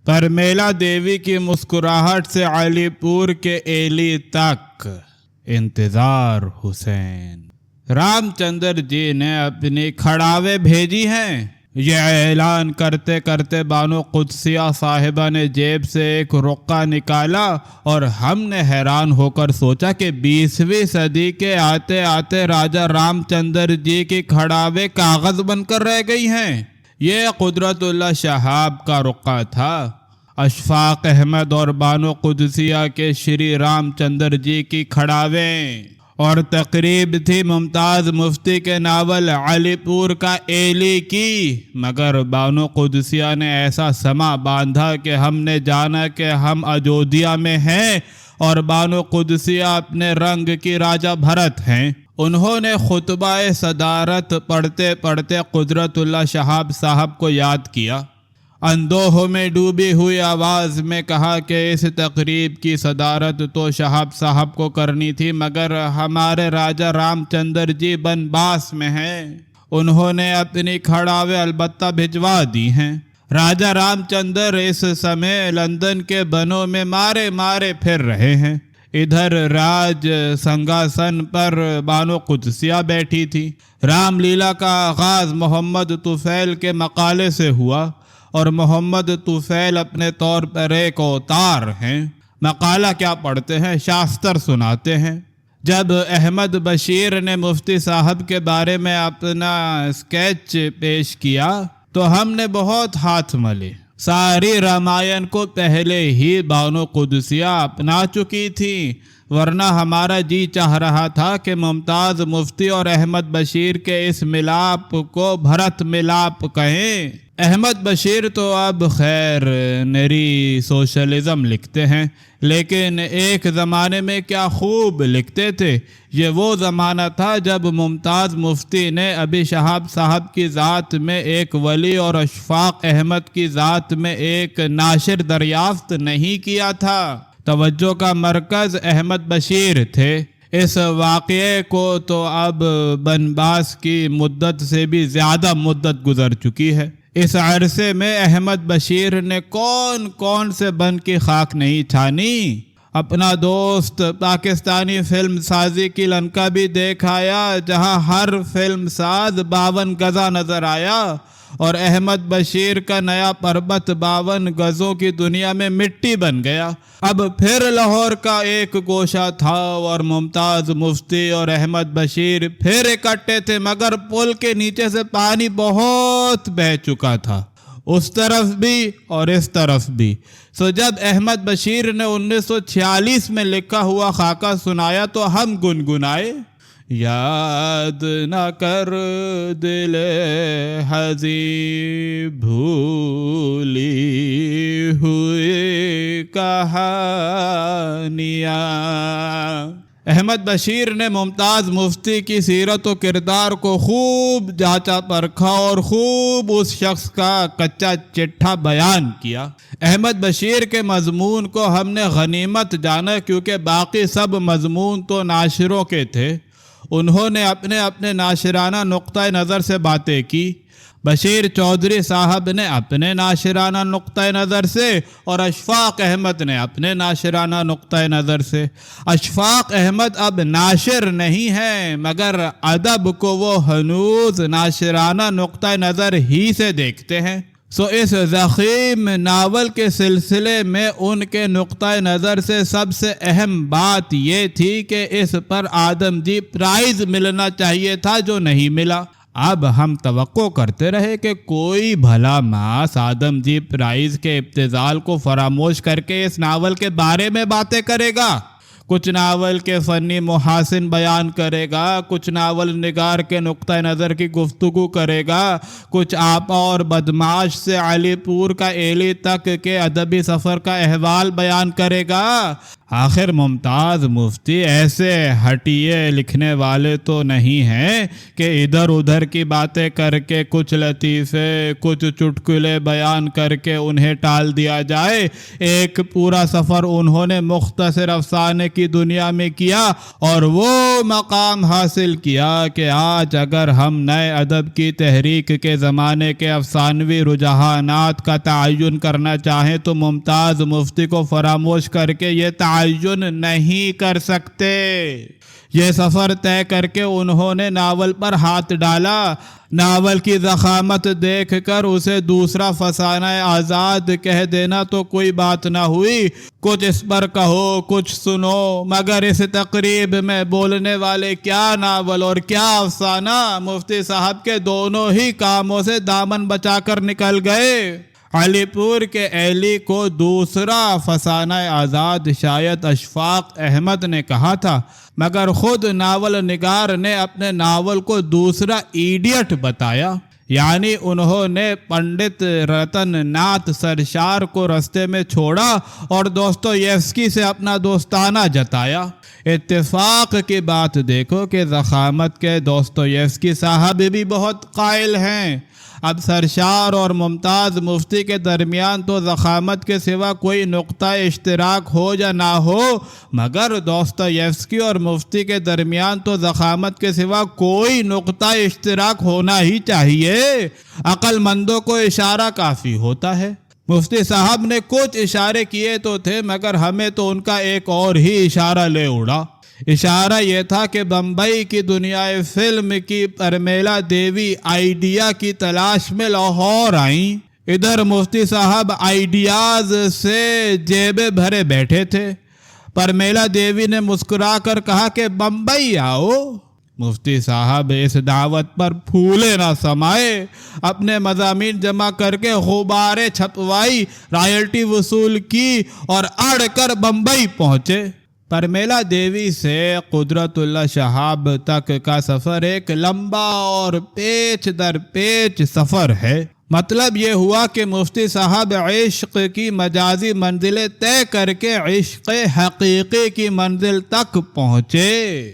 ترمیلا دیوی کی مسکراہٹ سے علی پور کے ایلی تک انتظار حسین۔ رام چندر جی نے اپنی کھڑاوے بھیجی ہیں۔ یہ اعلان کرتے کرتے بانو قدسیہ صاحبہ نے جیب سے ایک رقعہ نکالا اور ہم نے حیران ہو کر سوچا کہ 20ویں صدی کے آتے آتے راجہ رام چندر جی کی کھڑاوے کاغذ بن کر رہ گئی ہیں۔ یہ قدرت اللہ شہاب کا رقعہ تھا۔ اشفاق احمد اور بانو قدسیہ کے شری رام چندر جی کی کھڑاویں، اور تقریب تھی ممتاز مفتی کے ناول علی پور کا ایلی کی، مگر بانو قدسیہ نے ایسا سما باندھا کہ ہم نے جانا کہ ہم اجودھیا میں ہیں اور بانو قدسیہ اپنے رنگ کی راجہ بھرت ہیں۔ انہوں نے خطبہ صدارت پڑھتے پڑھتے قدرت اللہ شہاب صاحب کو یاد کیا۔ اندوہ میں ڈوبی ہوئی آواز میں کہا کہ اس تقریب کی صدارت تو شہاب صاحب کو کرنی تھی، مگر ہمارے راجہ رام چندر جی بنباس میں ہیں، انہوں نے اپنی کھڑاوے البتہ بھجوا دی ہیں۔ راجہ رام چندر اس سمے لندن کے بنوں میں مارے مارے پھر رہے ہیں۔ ادھر راج سنگھاسن پر بانو قدسیہ بیٹھی تھی۔ رام لیلا کا آغاز محمد طفیل کے مقالے سے ہوا، اور محمد طفیل اپنے طور پر ایک اوتار ہیں۔ مقالہ کیا پڑھتے ہیں، شاستر سناتے ہیں۔ جب احمد بشیر نے مفتی صاحب کے بارے میں اپنا اسکیچ پیش کیا تو ہم نے بہت ہاتھ ملے۔ ساری رامائن کو پہلے ہی بانو قدسیہ اپنا چکی تھی، ورنہ ہمارا جی چاہ رہا تھا کہ ممتاز مفتی اور احمد بشیر کے اس ملاپ کو بھرت ملاپ کہیں۔ احمد بشیر تو اب خیر نری سوشلزم لکھتے ہیں، لیکن ایک زمانے میں کیا خوب لکھتے تھے۔ یہ وہ زمانہ تھا جب ممتاز مفتی نے ابھی شہاب صاحب کی ذات میں ایک ولی اور اشفاق احمد کی ذات میں ایک ناشر دریافت نہیں کیا تھا۔ توجہ کا مرکز احمد بشیر تھے۔ اس واقعے کو تو اب بنباس کی مدت سے بھی زیادہ مدت گزر چکی ہے۔ اس عرصے میں احمد بشیر نے کون سے بن کی خاک نہیں چھانی۔ اپنا دوست پاکستانی فلم سازی کی لنکا بھی دیکھ آیا، جہاں ہر فلم ساز 52 گزا نظر آیا، اور احمد بشیر کا نیا پربت 52 گزوں کی دنیا میں مٹی بن گیا۔ اب پھر لاہور کا ایک گوشہ تھا اور ممتاز مفتی اور احمد بشیر پھر اکٹھے تھے، مگر پل کے نیچے سے پانی بہت بہہ چکا تھا، اس طرف بھی اور اس طرف بھی۔ سو جب احمد بشیر نے 1946 میں لکھا ہوا خاکہ سنایا تو ہم گنگنائے، یاد نہ کر دل ہزی بھولی ہوئی کہانیاں۔ احمد بشیر نے ممتاز مفتی کی سیرت و کردار کو خوب جانچا پرکھا اور خوب اس شخص کا کچا چٹھا بیان کیا۔ احمد بشیر کے مضمون کو ہم نے غنیمت جانا، کیونکہ باقی سب مضمون تو ناشروں کے تھے۔ انہوں نے اپنے اپنے ناشرانہ نقطۂ نظر سے باتیں کی۔ بشیر چودھری صاحب نے اپنے ناشرانہ نقطۂ نظر سے اور اشفاق احمد نے اپنے ناشرانہ نقطۂ نظر سے۔ اشفاق احمد اب ناشر نہیں ہیں، مگر ادب کو وہ ہنوز ناشرانہ نقطۂ نظر ہی سے دیکھتے ہیں۔ سو اس ضخیم ناول کے سلسلے میں ان کے نقطۂ نظر سے سب سے اہم بات یہ تھی کہ اس پر آدم جی پرائز ملنا چاہیے تھا، جو نہیں ملا۔ اب ہم توقع کرتے رہے کہ کوئی بھلا ماس آدم جی پرائز کے ابتذال کو فراموش کر کے اس ناول کے بارے میں باتیں کرے گا، کچھ ناول کے فنی محاسن بیان کرے گا، کچھ ناول نگار کے نقطۂ نظر کی گفتگو کرے گا، کچھ آپا اور بدماش سے علی پور کا ایلی تک کے ادبی سفر کا احوال بیان کرے گا۔ آخر ممتاز مفتی ایسے ہٹیے لکھنے والے تو نہیں ہیں کہ ادھر ادھر کی باتیں کر کے کچھ لطیفے کچھ چٹکلے بیان کر کے انہیں ٹال دیا جائے۔ ایک پورا سفر انہوں نے مختصر افسانے کی دنیا میں کیا اور وہ مقام حاصل کیا کہ آج اگر ہم نئے ادب کی تحریک کے زمانے کے افسانوی رجحانات کا تعین کرنا چاہیں تو ممتاز مفتی کو فراموش کر کے یہ تعین نہیں کر سکتے۔ یہ سفر طے کر کے انہوں نے ناول پر ہاتھ ڈالا۔ ناول کی ضخامت دیکھ کر اسے دوسرا فسانہ آزاد کہہ دینا تو کوئی بات نہ ہوئی، کچھ اس پر کہو کچھ سنو، مگر اس تقریب میں بولنے والے کیا ناول اور کیا افسانہ مفتی صاحب کے دونوں ہی کاموں سے دامن بچا کر نکل گئے۔ علی پور کے ایلی کو دوسرا فسانہ آزاد شاید اشفاق احمد نے کہا تھا، مگر خود ناول نگار نے اپنے ناول کو دوسرا ایڈیٹ بتایا۔ یعنی انہوں نے پنڈت رتن ناتھ سرشار کو رستے میں چھوڑا اور دوستویفسکی سے اپنا دوستانہ جتایا۔ اتفاق کی بات دیکھو کہ ضخامت کے دوستویفسکی صاحب بھی بہت قائل ہیں۔ اب سرشار اور ممتاز مفتی کے درمیان تو ضخامت کے سوا کوئی نقطہ اشتراک ہو یا نہ ہو، مگر دوستویفسکی اور مفتی کے درمیان تو ضخامت کے سوا کوئی نقطہ اشتراک ہونا ہی چاہیے۔ عقل مندوں کو اشارہ کافی ہوتا ہے۔ مفتی صاحب نے کچھ اشارے کیے تو تھے، مگر ہمیں تو ان کا ایک اور ہی اشارہ لے اڑا۔ اشارہ یہ تھا کہ بمبئی کی دنیائے فلم کی پرمیلا دیوی آئیڈیا کی تلاش میں لاہور آئیں۔ ادھر مفتی صاحب آئیڈیاز سے جیبیں بھرے بیٹھے تھے۔ پرمیلا دیوی نے مسکرا کر کہا کہ بمبئی آؤ۔ مفتی صاحب اس دعوت پر پھولے نہ سمائے، اپنے مضامین جمع کر کے غباریں چھپوائی، رائلٹی وصول کی اور اڑ کر بمبئی پہنچے۔ پرمیلا دیوی سے قدرت اللہ شہاب تک کا سفر ایک لمبا اور پیچ در پیچ سفر ہے۔ مطلب یہ ہوا کہ مفتی صاحب عشق کی مجازی منزلیں طے کر کے عشق حقیقی کی منزل تک پہنچے۔